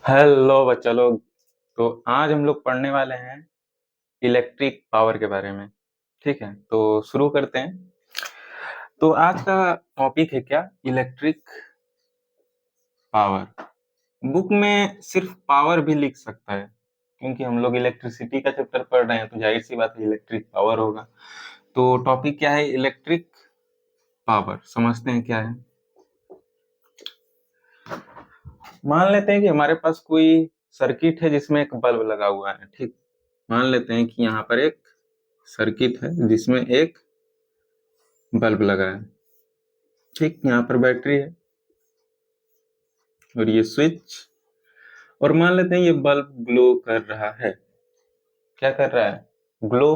Hello बच्चा लोग। तो आज हम लोग पढ़ने वाले हैं इलेक्ट्रिक पावर के बारे में। ठीक है, तो शुरू करते हैं। तो आज का टॉपिक है क्या? Electric power. बुक में सिर्फ पावर भी लिख सकता है, क्योंकि हम लोग इलेक्ट्रिसिटी का चैप्टर पढ़ रहे हैं, तो जाहिर सी बात है इलेक्ट्रिक पावर होगा। तो टॉपिक क्या है? Electric power. समझते हैं क्या है। मान लेते हैं कि हमारे पास कोई सर्किट है जिसमें एक बल्ब लगा हुआ है। ठीक, मान लेते हैं कि यहाँ पर एक सर्किट है जिसमें एक बल्ब लगा है। ठीक, यहाँ पर बैटरी है और ये स्विच। और मान लेते हैं ये बल्ब ग्लो कर रहा है। क्या कर रहा है? ग्लो।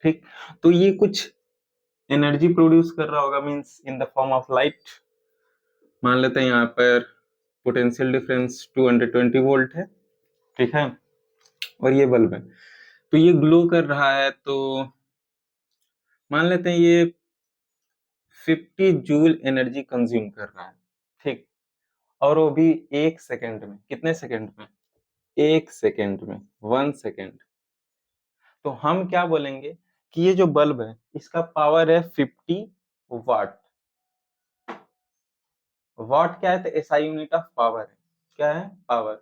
ठीक, तो ये कुछ एनर्जी प्रोड्यूस कर रहा होगा, means in the form of light. मान लेते हैं यहाँ पर पोटेंशियल डिफरेंस 220 वोल्ट है। ठीक है, और ये बल्ब है, तो ये ग्लो कर रहा है। तो मान लेते हैं ये 50 जूल एनर्जी कंज्यूम कर रहा है। ठीक, और वो भी 1 सेकेंड में। कितने सेकेंड में? 1 सेकेंड में, 1 सेकेंड। तो हम क्या बोलेंगे कि ये जो बल्ब है इसका पावर है 50 वाट। वाट क्या है? तो एसआई यूनिट ऑफ पावर है। क्या है? पावर।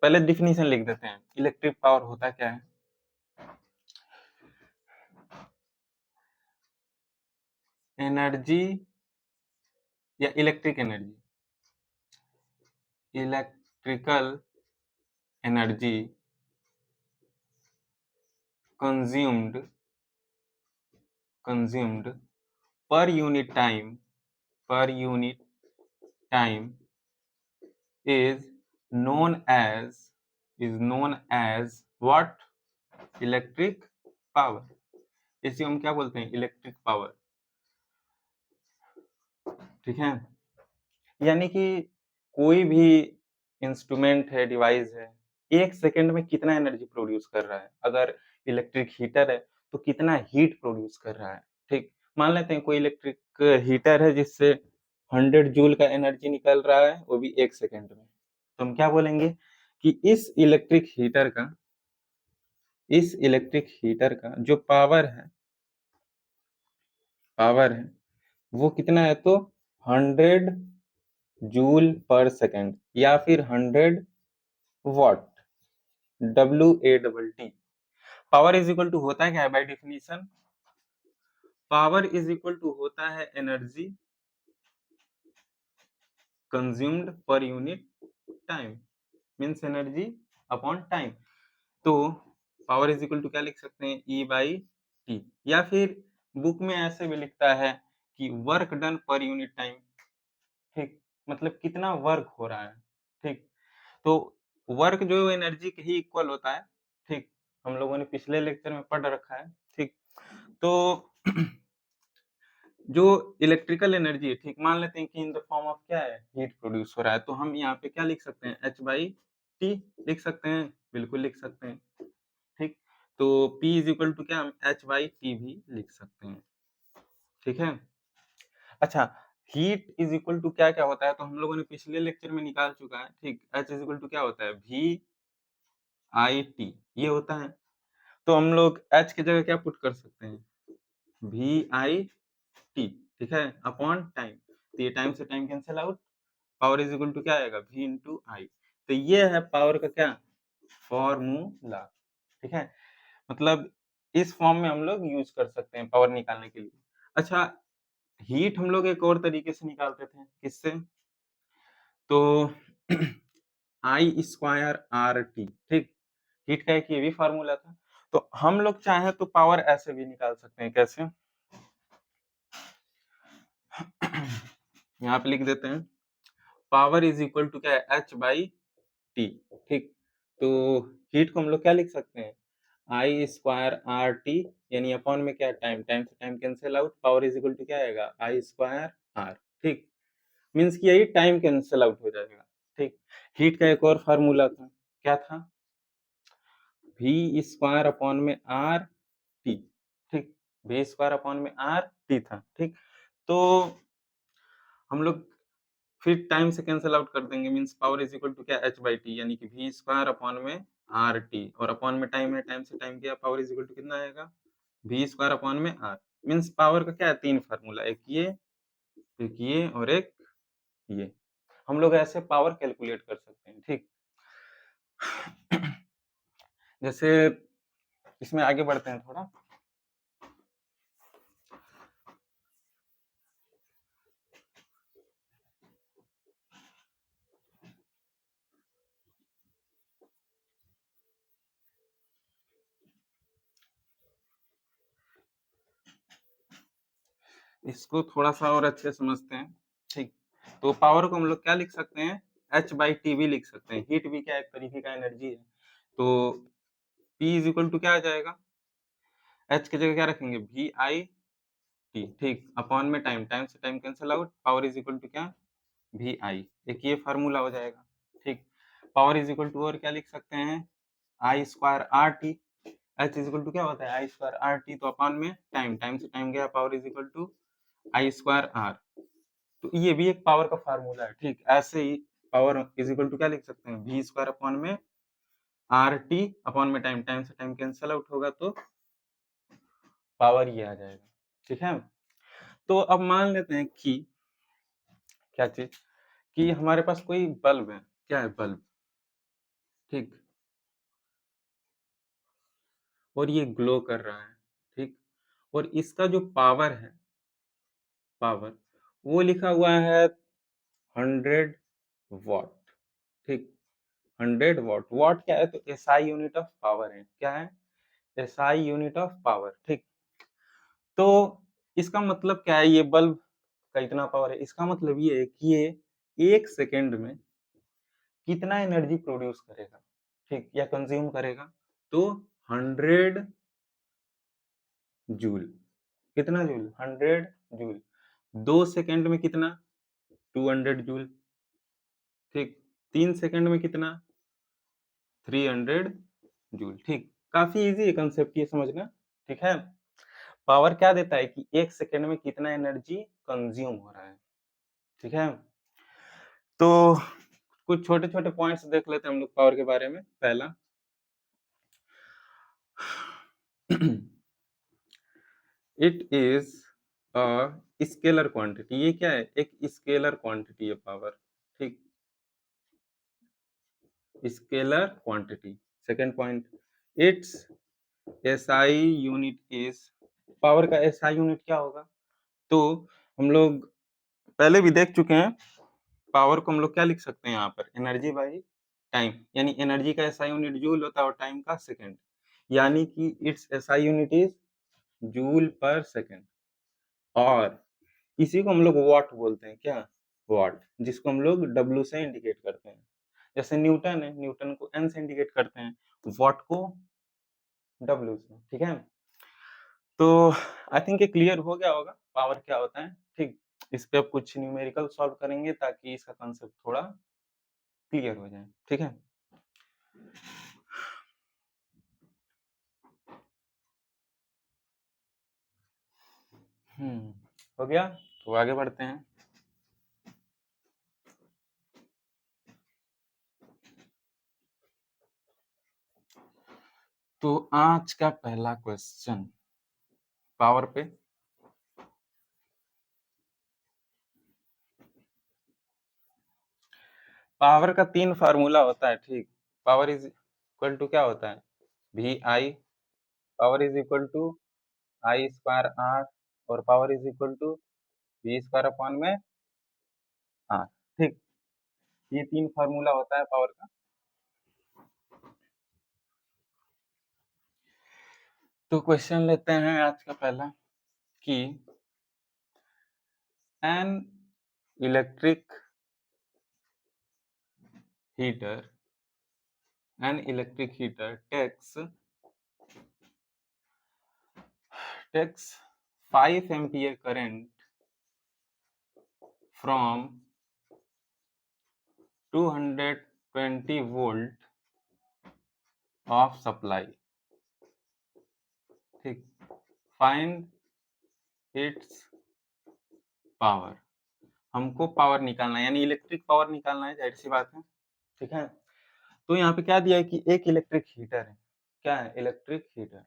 पहले डिफिनीशन लिख देते हैं, इलेक्ट्रिक पावर होता क्या है। एनर्जी या electric energy. Electrical energy consumed consumed per unit time, पर unit time is known as what? Electric power. इसे हम क्या बोलते हैं? Electric power. ठीक है, यानी कि कोई भी इंस्ट्रूमेंट है, डिवाइस है, 1 सेकेंड में कितना एनर्जी प्रोड्यूस कर रहा है। अगर इलेक्ट्रिक हीटर है तो कितना हीट प्रोड्यूस कर रहा है। ठीक, मान लेते हैं कोई इलेक्ट्रिक हीटर है जिससे 100 जूल का एनर्जी निकल रहा है, वो भी 1 सेकेंड में। तो हम क्या बोलेंगे कि इस इलेक्ट्रिक हीटर का जो पावर है वो कितना है? तो 100 जूल पर सेकेंड या फिर 100 watt. WATT। Power is equal to होता है क्या है by definition? Power is equal to होता है energy consumed per unit time, means energy upon time. तो पावर इज इक्वल टू क्या लिख सकते हैं? E/T। या फिर बुक में ऐसे भी लिखता है कि वर्क डन पर यूनिट टाइम। ठीक, मतलब कितना वर्क हो रहा है। ठीक, तो वर्क जो एनर्जी के ही इक्वल होता है। ठीक, हम लोगों ने पिछले लेक्चर में पढ़ रखा है। ठीक, तो जो इलेक्ट्रिकल एनर्जी है, ठीक, मान लेते हैं कि इन द फॉर्म ऑफ क्या है? हीट प्रोड्यूस हो रहा है। तो हम यहाँ पे क्या लिख सकते हैं? H/T लिख सकते हैं। बिल्कुल लिख सकते हैं। ठीक, तो P इज इक्वल टू क्या? हम H/T भी लिख सकते हैं। ठीक है, अच्छा, हीट इज इक्वल टू क्या क्या होता है? तो हम लोगों ने पिछले लेक्चर में निकाल चुका है। ठीक, H इज इक्वल टू क्या होता है? VIT, ये होता है। तो हम लोग H की जगह क्या पुट कर सकते हैं? VIT। ठीक है, अपॉन टाइम। तो ये टाइम से time cancel out. Power is equal to क्या आएगा? V into I. तो ये है पावर का क्या? फॉर्मूला। ठीक है, मतलब इस फॉर्म में हम लोग यूज कर सकते हैं पावर निकालने के लिए। अच्छा, हीट हम लोग एक और तरीके से निकालते थे। किससे? तो I²RT। ठीक, हीट का एक ये भी फार्मूला था। तो हम लोग चाहे तो पावर ऐसे भी निकाल सकते हैं। कैसे? यहाँ पे लिख देते हैं, पावर इज इक्वल टू क्या है? H/T। ठीक, तो हीट को हम लोग क्या लिख सकते हैं? I²RT, यानी अपॉन में क्या? टाइम। टाइम से time cancel out. Power is equal to क्या आएगा? I²R। ठीक, मीन्स कि यही टाइम कैंसिल आउट हो जाएगा। ठीक, हीट का एक और फार्मूला था। क्या था? V² अपॉन में RT। ठीक, V² अपॉन में RT था। ठीक, तो हम लोग फिर टाइम से कैंसिल आउट कर देंगे, means power is equal to क्या, एच बाई टी, यानी कि वी स्क्वायर अपॉन में आर टी, और अपॉन में टाइम है, टाइम से टाइम किया, पावर इज इक्वल टू कितना आएगा, वी स्क्वायर अपॉन में आर। मीन्स पावर का क्या है, तीन फार्मूला, एक ये और एक ये। हम लोग ऐसे पावर कैलकुलेट कर सकते हैं, ठीक। जैसे इसमें आगे बढ़ते हैं थोड़ा। इसको थोड़ा सा और अच्छे से समझते हैं, ठीक। तो पावर को हम लोग क्या लिख सकते हैं, एच बाई टी भी लिख सकते हैं। हीट भी क्या एक तरीके का एनर्जी है, तो P इज इक्वल टू क्या आ जाएगा, H की जगह क्या रखेंगे, वी आई टी, ठीक, अपॉन में टाइम, टाइम से time cancel out, power is equal to क्या, वी आई, एक ये फार्मूला हो जाएगा, ठीक। पावर इज इक्वल टू और क्या लिख सकते हैं, I square R T, H is equal to क्या होता है, आई स्क्वायर आर टी, तो अपॉन में टाइम, टाइम से टाइम गया, power is equal to I square R. तो ये भी एक पावर का फार्मूला है, ठीक। ऐसे ही पावर इज इक्वल टू क्या लिख सकते हैं, वी स्क्वायर अपॉन में आर टी, अपॉन में टाइम, टाइम से टाइम कैंसिल आउट होगा तो पावर ये आ जाएगा, ठीक है। तो अब मान लेते हैं कि क्या चीज, कि हमारे पास कोई बल्ब है, क्या है, बल्ब, ठीक, और ये ग्लो कर रहा है, ठीक, और इसका जो पावर है, पावर, वो लिखा हुआ है 100 वॉट, ठीक, 100 वॉट। वॉट क्या है, तो एसआई यूनिट ऑफ पावर है, क्या है, एसआई यूनिट ऑफ पावर, ठीक। तो इसका मतलब क्या है, ये बल्ब का इतना पावर है, इसका मतलब ये है कि ये 1 सेकेंड में कितना एनर्जी प्रोड्यूस करेगा, ठीक, या कंज्यूम करेगा, तो 100 जूल। कितना जूल, 100 जूल। 2 सेकेंड में कितना, 200 जूल, ठीक। 3 सेकेंड में कितना, 300 जूल, ठीक। काफी इजी है कंसेप्ट ये समझना, ठीक है। पावर क्या देता है कि 1 सेकेंड में कितना एनर्जी कंज्यूम हो रहा है, ठीक है। तो कुछ छोटे छोटे पॉइंट्स देख लेते हैं हम लोग पावर के बारे में। पहला, it is a scalar quantity, ये क्या है, एक स्केलर क्वांटिटी है पावर, ठीक, scalar quantity. Second point, it's SI unit is, power का एसआई यूनिट क्या होगा, तो हम लोग पहले भी देख चुके हैं, पावर को हम लोग क्या लिख सकते हैं यहाँ पर, एनर्जी बाई टाइम, यानी एनर्जी का एसआई यूनिट जूल होता है और टाइम का सेकंड, यानी कि it's SI unit is joule पर सेकंड। और इसी को हम लोग वॉट बोलते हैं, क्या, वॉट, जिसको हम लोग डब्ल्यू से इंडिकेट करते हैं। जैसे न्यूटन है, न्यूटन को एन से इंडिकेट करते हैं, वॉट को डब्ल्यू से, ठीक है। तो आई थिंक ये क्लियर हो गया होगा पावर क्या होता है, ठीक। इस पे अब कुछ न्यूमेरिकल सॉल्व करेंगे ताकि इसका कंसेप्ट थोड़ा क्लियर हो जाए, ठीक है। हो गया, तो आगे बढ़ते हैं। तो आज का पहला क्वेश्चन पावर पे, पावर का 3 फार्मूला होता है, ठीक। पावर इज इक्वल टू क्या होता है, V I, power is equal to I square R, और power is equal to V square upon में आर, ठीक। ये 3 फार्मूला होता है पावर का। तो क्वेश्चन लेते हैं आज का पहला, कि an electric heater, an electric heater takes 5 ampere current from 220 volt of supply, ठीक। फाइंड इट्स पावर, हमको पावर निकालना है, यानी इलेक्ट्रिक पावर निकालना है, जाहिर सी बात है, ठीक है। तो यहाँ पे क्या दिया है कि एक इलेक्ट्रिक हीटर है, क्या है, इलेक्ट्रिक हीटर,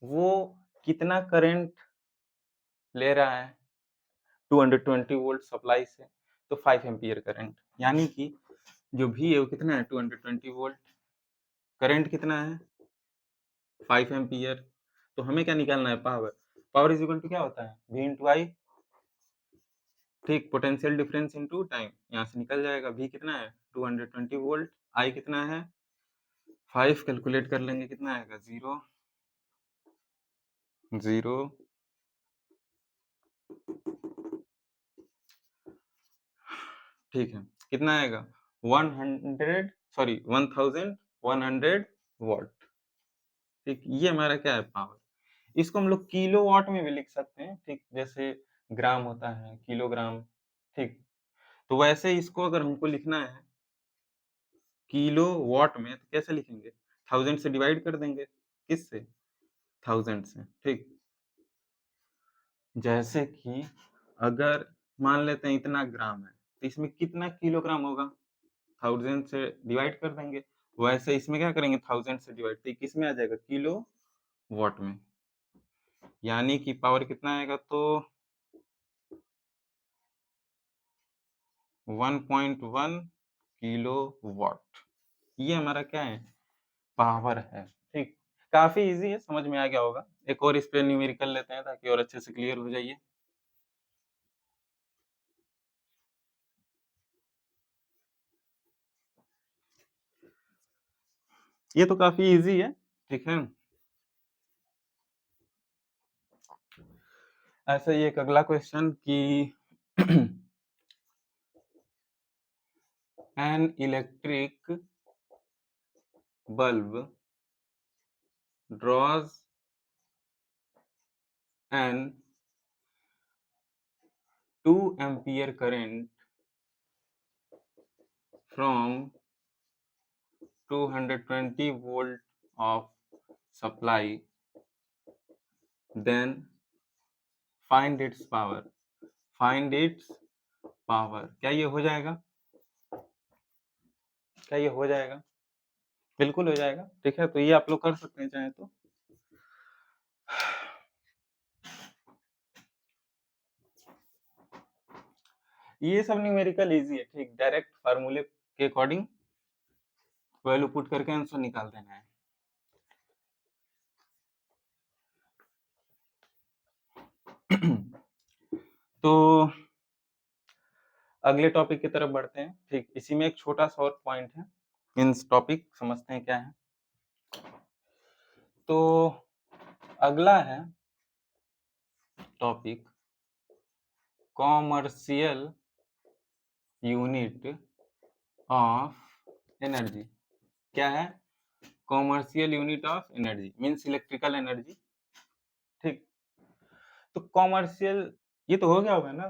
वो कितना करंट ले रहा है 220 वोल्ट सप्लाई से, तो 5 एम्पियर करंट, यानी कि जो भी है वो कितना है 220 वोल्ट, करंट कितना है 5 एम्पियर। तो हमें क्या निकालना है, power. Power is equal to क्या होता है, V इंटू आई, ठीक, पोटेंशियल डिफरेंस इनटू टाइम, यहाँ से निकल जाएगा। V कितना है 220 वोल्ट, I कितना है 5, कैलकुलेट कर लेंगे कितना आएगा 0 0, ठीक है, कितना आएगा 1100 वॉट, ठीक। ये हमारा क्या है, पावर। इसको हम लोग किलो वाट में भी लिख सकते हैं, ठीक, जैसे ग्राम होता है किलोग्राम, ठीक। तो वैसे इसको अगर हमको लिखना है किलो वाट में, तो कैसे लिखेंगे, 1000 से डिवाइड कर देंगे, किससे, 1000 से, ठीक। जैसे कि अगर मान लेते हैं इतना ग्राम है, तो इसमें कितना किलोग्राम होगा, 1000 से डिवाइड कर देंगे। वैसे इसमें क्या करेंगे, 1000 से डिवाइड, तो किस में आ जाएगा, किलो वाट में, यानी कि पावर कितना आएगा, तो 1.1 किलो वाट। ये हमारा क्या है, पावर है, ठीक। काफी इजी है, समझ में आ गया होगा। एक और इस पे न्यूमेरिकल लेते हैं ताकि और अच्छे से क्लियर हो जाइए। ये तो काफी इजी है, ठीक है। ऐसा ही एक अगला क्वेश्चन कि an electric bulb draws an 2 ampere current from 220 volt of supply, then find its power, find its power। क्या ये हो जाएगा, क्या ये हो जाएगा, बिल्कुल हो जाएगा, ठीक है। तो ये आप लोग कर सकते हैं चाहे तो। ये सब न्यूमेरिकल इजी है, ठीक, डायरेक्ट फार्मूले के अकॉर्डिंग वैल्यू पुट करके आंसर निकाल देना है। तो अगले टॉपिक की तरफ बढ़ते हैं, ठीक। इसी में एक छोटा सा और पॉइंट है, इन टॉपिक समझते हैं क्या है। तो अगला है topic commercial unit of energy. क्या है, commercial unit of energy means electrical energy, ठीक। तो कॉमर्शियल, ये तो हो गया होगा ना,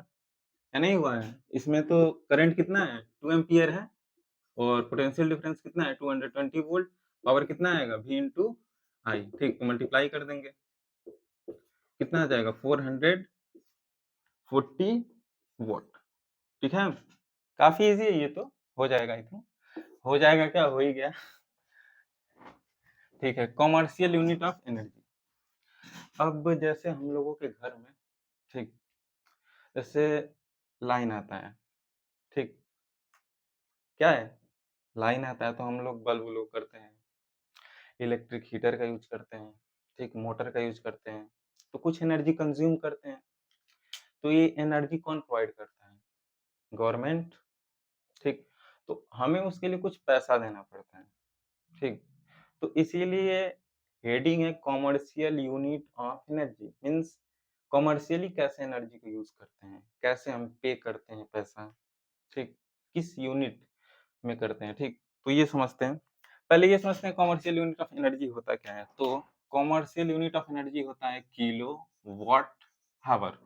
या नहीं हुआ है, इसमें तो करंट कितना है 2 एम्पियर है, और पोटेंशियल डिफरेंस कितना है 220 वोल्ट, पावर कितना आएगा V इंटू आई, ठीक। तो मल्टीप्लाई कर देंगे, कितना आ जाएगा 440 वोल्ट, ठीक है। काफी इजी है ये तो, हो जाएगा, आई थिंक हो जाएगा, क्या हो ही गया, ठीक है। Commercial unit of energy. अब जैसे हम लोगों के घर में, ठीक, जैसे लाइन आता है, ठीक, क्या है, लाइन आता है, तो हम लोग बल्ब लो करते हैं, इलेक्ट्रिक हीटर का यूज करते हैं, ठीक, मोटर का यूज करते हैं, तो कुछ एनर्जी कंज्यूम करते हैं। तो ये एनर्जी कौन प्रोवाइड करता है, गवर्नमेंट, ठीक। तो हमें उसके लिए कुछ पैसा देना पड़ता है, ठीक। तो इसीलिए हेडिंग है commercial unit of energy, means commercially कैसे एनर्जी को यूज करते हैं, कैसे हम पे करते हैं पैसा, ठीक, किस यूनिट में करते हैं, ठीक। तो ये समझते हैं, पहले ये समझते हैं कॉमर्शियल यूनिट ऑफ एनर्जी होता क्या है। तो कॉमर्शियल यूनिट ऑफ एनर्जी होता है किलो वाट हावर।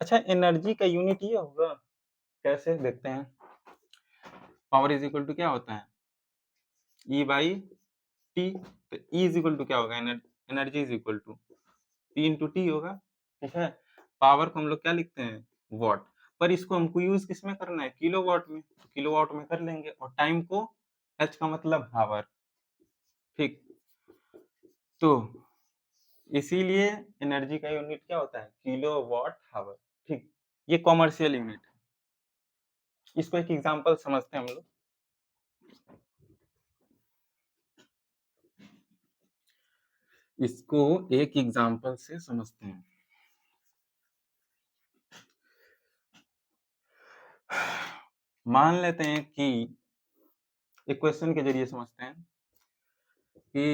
अच्छा, एनर्जी का यूनिट ये होगा, कैसे देखते हैं, पावर इज इक्वल टू क्या होता है, ई बाई टी। तो ई इज इक्वल टू क्या होगा, energy is equal to P into T होगा, ठीक है। पावर को हम लोग क्या लिखते हैं, वॉट। पर इसको हमको यूज किस में करना है, किलोवाट में, तो किलोवाट में कर लेंगे, और टाइम को एच का मतलब हावर, ठीक। तो इसीलिए एनर्जी का यूनिट क्या होता है, किलोवाट हावर, ठीक। ये कॉमर्शियल यूनिट है। इसको एक एग्जांपल समझते हैं हम लोग। इसको एक एग्जांपल से समझते हैं। मान लेते हैं कि एक क्वेश्चन के जरिए समझते हैं कि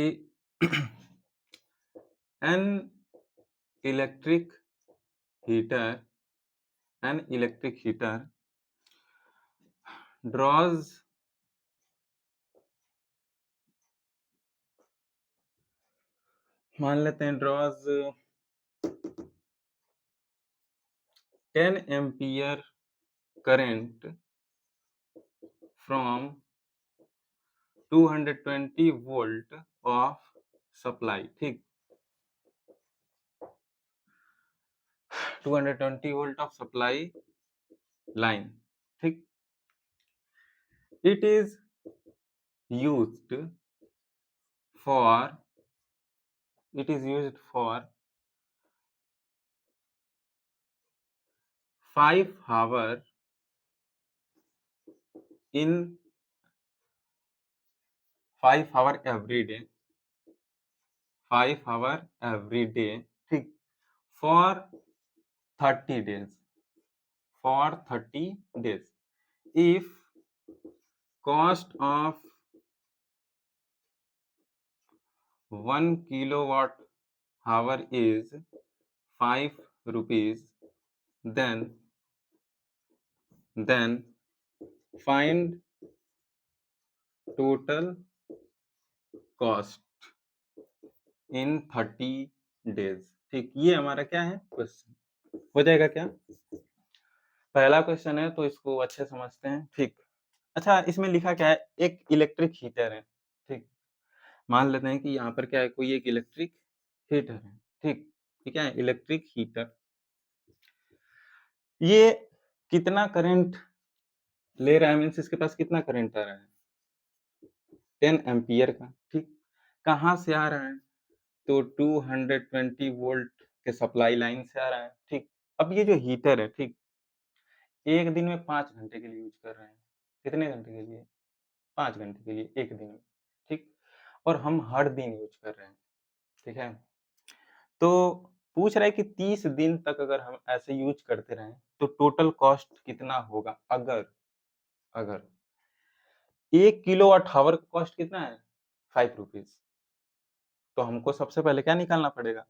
एन इलेक्ट्रिक हीटर draws मान लेते हैं draws 10 ampere current from 220 volt of supply, ठीक। 220 वोल्ट ऑफ सप्लाई लाइन, ठीक। It is used for 5 hour in 5 hour every day, 5 hour every day, ठीक, for 30 days, for 30 days. If cost of 1 kilowatt hour is 5 rupees, then find total cost in 30 days, ठीक। ये हमारा क्या है, question. हो जाएगा क्या, पहला क्वेश्चन है, तो इसको अच्छे समझते हैं, ठीक। अच्छा, इसमें लिखा क्या है, एक इलेक्ट्रिक हीटर है, ठीक। मान लेते हैं कि यहाँ पर क्या है, कोई एक इलेक्ट्रिक हीटर है, ठीक। ये क्या है, इलेक्ट्रिक हीटर। ये कितना करंट ले रहा है, मीन्स इसके पास कितना करंट आ रहा है, 10 एम्पियर का, ठीक। कहाँ से आ रहा है, तो 220 वोल्ट के सप्लाई लाइन से आ रहा है, ठीक। अब ये जो हीटर है, ठीक, एक दिन में 5 घंटे के लिए यूज कर रहे हैं। कितने घंटे के लिए, 5 घंटे के लिए एक दिन में, ठीक। और हम हर दिन यूज कर रहे हैं, ठीक है। तो पूछ रहा है कि 30 दिन तक अगर हम ऐसे यूज करते रहें तो टोटल कॉस्ट कितना होगा, अगर अगर 1 किलोवाट हावर का कॉस्ट कितना है, 5 रुपीज। तो हमको सबसे पहले क्या निकालना पड़ेगा,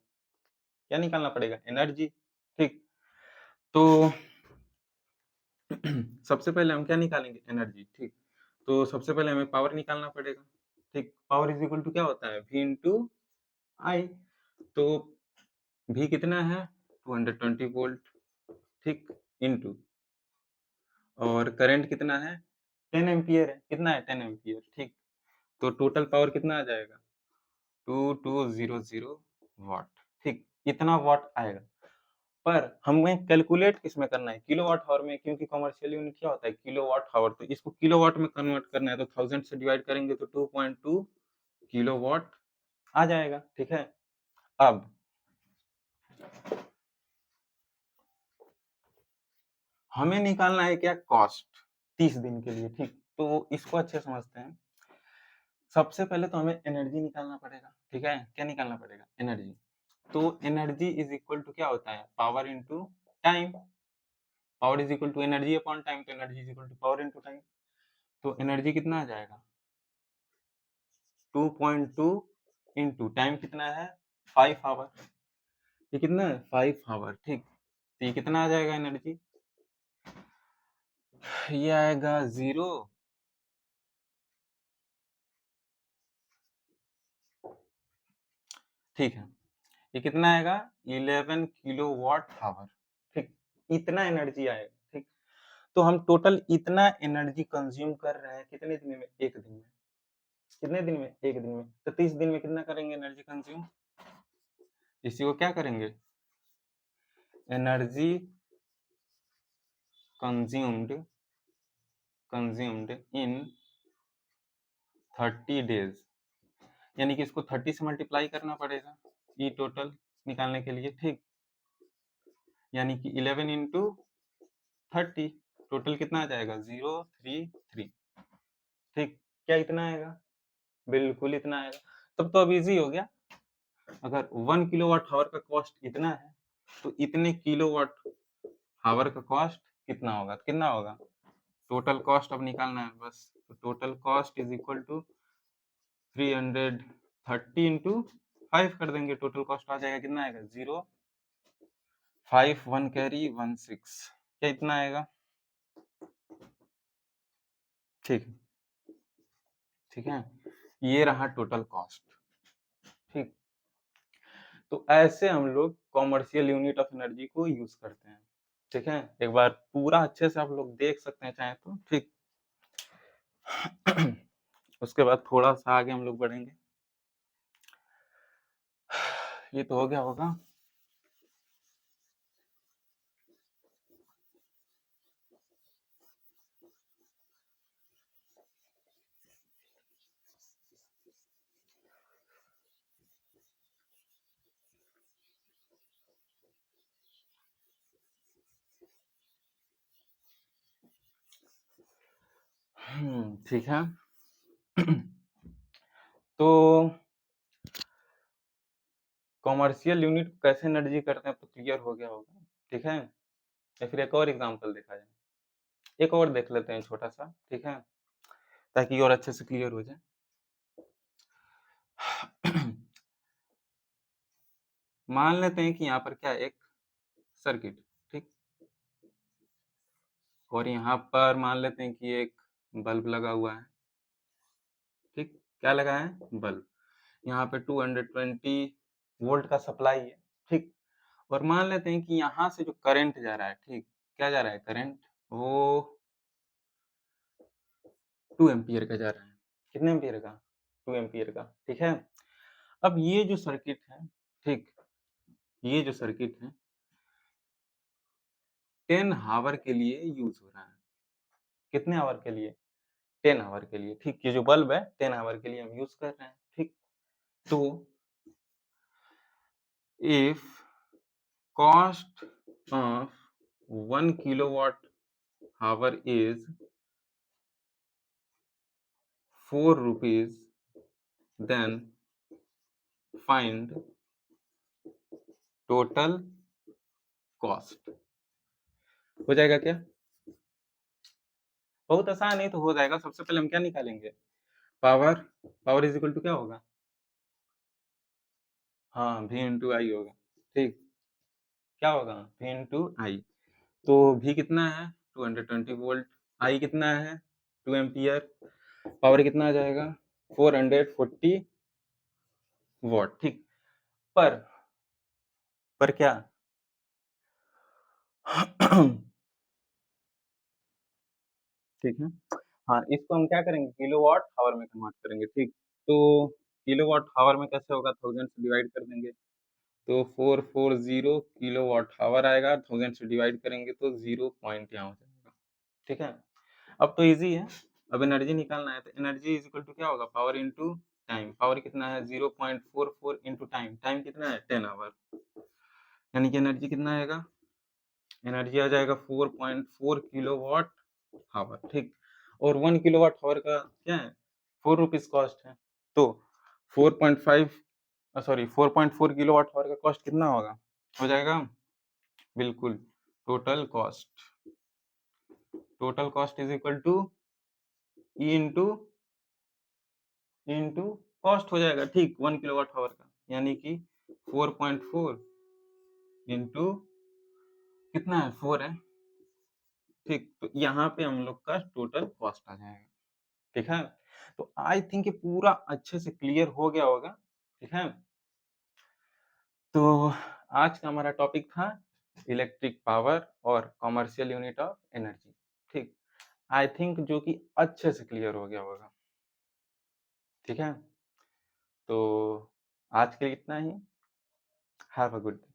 एनर्जी, ठीक। तो सबसे पहले हम क्या निकालेंगे, एनर्जी, ठीक। तो सबसे पहले हमें पावर निकालना पड़ेगा, ठीक। पावर इज इक्वल टू क्या होता है, V इंटू आई। तो V कितना है, 220 वोल्ट, ठीक, इंटू, और करंट कितना है, 10 एम्पियर है, कितना है, 10 एम्पियर, ठीक। तो टोटल पावर कितना आ जाएगा, 2200 वाट, ठीक। इतना वाट आएगा। पर हमें कैलकुलेट किस में करना है, किलोवाट आवर में, क्योंकि कमर्शियल यूनिट क्या होता है, किलोवाट आवर। तो इसको किलोवाट में कन्वर्ट करना है, तो 1000 से डिवाइड करेंगे तो 2.2 किलोवाट आ जाएगा, ठीक है। अब हमें निकालना है क्या, कॉस्ट 30 दिन के लिए, ठीक। तो इसको अच्छे समझते हैं। सबसे पहले तो हमें एनर्जी निकालना पड़ेगा, ठीक है। क्या निकालना पड़ेगा, एनर्जी। तो एनर्जी इज इक्वल टू क्या होता है, power into time. Power is equal to energy upon time, तो energy is equal to power into time. तो एनर्जी कितना आ जाएगा, 2.2 इंटू टाइम कितना है, 5 आवर। ये कितना है, 5 आवर, ठीक। तो ये कितना आ जाएगा एनर्जी, ये आएगा 0, ठीक है। ये कितना आएगा, 11 किलोवाट आवर, ठीक। इतना एनर्जी आएगा, ठीक। तो हम टोटल इतना एनर्जी कंज्यूम कर रहे हैं कितने दिन में, एक दिन में। कितने दिन में, एक दिन में। तो 30 दिन में कितना करेंगे एनर्जी कंज्यूम, इसी को क्या करेंगे, एनर्जी कंज्यूम्ड इन 30 डेज, यानी कि इसको 30 से मल्टीप्लाई करना पड़ेगा ई टोटल निकालने के लिए, ठीक। यानी कि 11 इंटू 30, टोटल कितना आ जाएगा 033, ठीक। क्या इतना आएगा? बिल्कुल इतना आएगा। तब तो अब इजी हो गया। अगर 1 किलोवाट आवर का कॉस्ट इतना है तो इतने किलोवाट आवर का कॉस्ट कितना होगा? कितना होगा? टोटल कॉस्ट अब निकालना है बस। तो total cost is equal to 330 into 5 कर देंगे, टोटल कॉस्ट आ जाएगा कितना आएगा? 0, 5 1 कैरी 1 6। क्या इतना आएगा? ठीक, ठीक है। ये रहा टोटल कॉस्ट, ठीक। तो ऐसे हम लोग कॉमर्शियल यूनिट ऑफ एनर्जी को यूज करते हैं, ठीक है। एक बार पूरा अच्छे से आप लोग देख सकते हैं चाहे तो, ठीक। उसके बाद थोड़ा सा आगे हम लोग बढ़ेंगे। ये तो हो गया होगा। ठीक है। तो कॉमर्शियल यूनिट कैसे एनर्जी करते हैं तो क्लियर हो गया होगा, ठीक है। या फिर एक और एग्जांपल देखा जाए, एक और देख लेते हैं छोटा सा, ठीक है, ताकि और अच्छे से क्लियर हो जाए। मान लेते हैं कि यहाँ पर क्या एक सर्किट, ठीक, और यहाँ पर मान लेते हैं कि एक बल्ब लगा हुआ है, ठीक। क्या लगा है? बल्ब। यहाँ पे 220 वोल्ट का सप्लाई है, ठीक। और मान लेते हैं कि यहाँ से जो करंट जा रहा है, ठीक, क्या जा रहा है? करंट वो 2 एम्पियर का जा रहा है। कितने एम्पियर का? 2 एम्पियर का, ठीक है। अब ये जो सर्किट है, ठीक, ये जो सर्किट है 10 आवर के लिए यूज हो रहा है। कितने आवर के लिए? 10 आवर के लिए, ठीक। ये जो बल्ब है 10 आवर के लिए हम यूज कर रहे हैं, ठीक। तो if cost of 1 kilowatt hour is 4 rupees, then find total cost। हो जाएगा क्या? बहुत आसान है, तो हो जाएगा। सबसे पहले हम क्या निकालेंगे? Power. Power is equal to क्या होगा? हाँ, V इंटू आई होगा, ठीक। क्या होगा? V into I. तो V कितना है? 220 वोल्ट। आई कितना है? 2 एम्पियर। पावर कितना आ जाएगा? 440 वॉट, ठीक। पर क्या? ठीक है। हाँ, इसको हम क्या करेंगे? किलोवाट आवर में कन्वर्ट करेंगे, ठीक। तो किलोवाट आवर में कैसे होगा? 1000 से डिवाइड कर देंगे तो 440 किलोवाट आवर आएगा। 1000 से डिवाइड करेंगे तो 0 पॉइंट यहाँ हो जाएगा, ठीक है। अब तो इजी है। अब एनर्जी निकालना है तो एनर्जी इज इक्वल टू क्या होगा? Power into time. पावर कितना है? 0.44 इंटू टाइम। टाइम कितना है? 10 आवर। यानी कि एनर्जी कितना आएगा? एनर्जी आ जाएगा 4.4 किलोवाट आवर, ठीक। और 1 किलोवाट आवर का क्या है? 4 रुपीज कॉस्ट है। तो 4.4 किलोवाट आवर का कॉस्ट कितना होगा? हो जाएगा बिल्कुल total cost is equal to E into cost हो जाएगा, ठीक, 1 किलोवाट आवर का। यानी कि 4.4 इंटू कितना है? 4 है, ठीक। तो यहाँ पे हम लोग का टोटल कॉस्ट आ जाएगा, ठीक है। तो आई थिंक ये पूरा अच्छे से क्लियर हो गया होगा, ठीक है। तो आज का हमारा टॉपिक था इलेक्ट्रिक पावर और कॉमर्शियल यूनिट ऑफ एनर्जी, ठीक। आई थिंक जो कि अच्छे से क्लियर हो गया होगा, ठीक है। तो आज के लिए इतना ही। Have a good day.